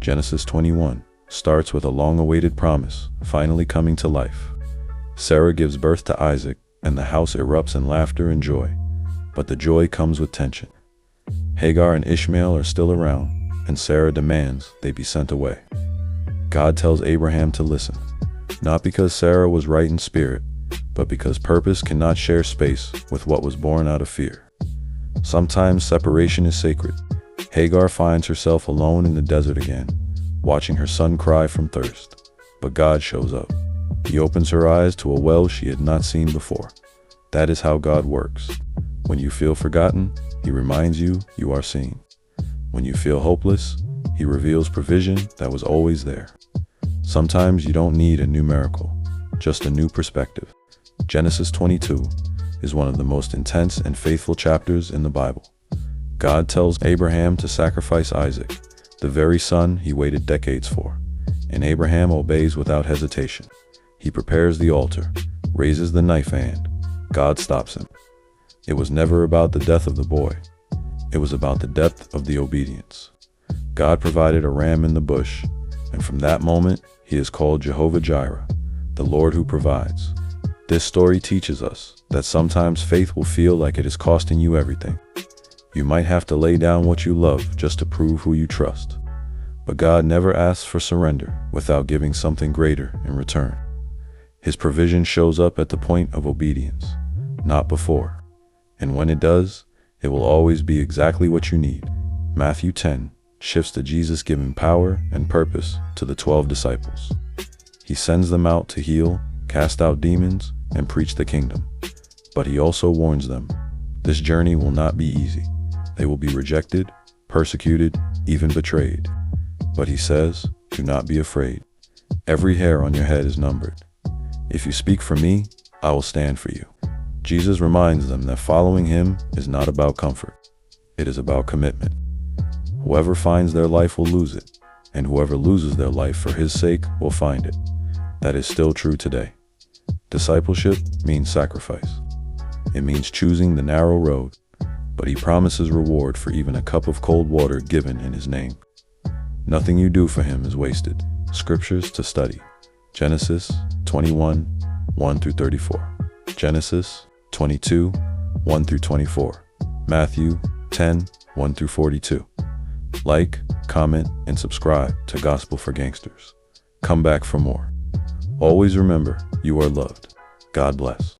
Genesis 21, starts with a long-awaited promise, finally coming to life. Sarah gives birth to Isaac, and the house erupts in laughter and joy. But the joy comes with tension. Hagar and Ishmael are still around, and Sarah demands they be sent away. God tells Abraham to listen, not because Sarah was right in spirit, but because purpose cannot share space with what was born out of fear. Sometimes separation is sacred. Hagar finds herself alone in the desert again, watching her son cry from thirst. But God shows up. He opens her eyes to a well she had not seen before. That is how God works. When you feel forgotten, He reminds you you are seen. When you feel hopeless, He reveals provision that was always there. Sometimes you don't need a new miracle, just a new perspective. Genesis 22 is one of the most intense and faithful chapters in the Bible. God tells Abraham to sacrifice Isaac, the very son he waited decades for, and Abraham obeys without hesitation. He prepares the altar, raises the knife, and God stops him. It was never about the death of the boy. It was about the depth of the obedience. God provided a ram in the bush, and from that moment, He is called Jehovah Jireh, the Lord who provides. This story teaches us that sometimes faith will feel like it is costing you everything. You might have to lay down what you love just to prove who you trust. But God never asks for surrender without giving something greater in return. His provision shows up at the point of obedience, not before. And when it does, it will always be exactly what you need. Matthew 10 shifts to Jesus giving power and purpose to the 12 disciples. He sends them out to heal, cast out demons, and preach the kingdom. But He also warns them, this journey will not be easy. They will be rejected, persecuted, even betrayed. But He says, do not be afraid. Every hair on your head is numbered. If you speak for Me, I will stand for you. Jesus reminds them that following Him is not about comfort. It is about commitment. Whoever finds their life will lose it, and whoever loses their life for His sake will find it. That is still true today. Discipleship means sacrifice. It means choosing the narrow road, but He promises reward for even a cup of cold water given in His name. Nothing you do for Him is wasted. Scriptures to study. Genesis 21, 1-34. Genesis 22, 1-24. Matthew 10, 1-42. Like, comment, and subscribe to Gospel for Gangsters. Come back for more. Always remember, you are loved. God bless.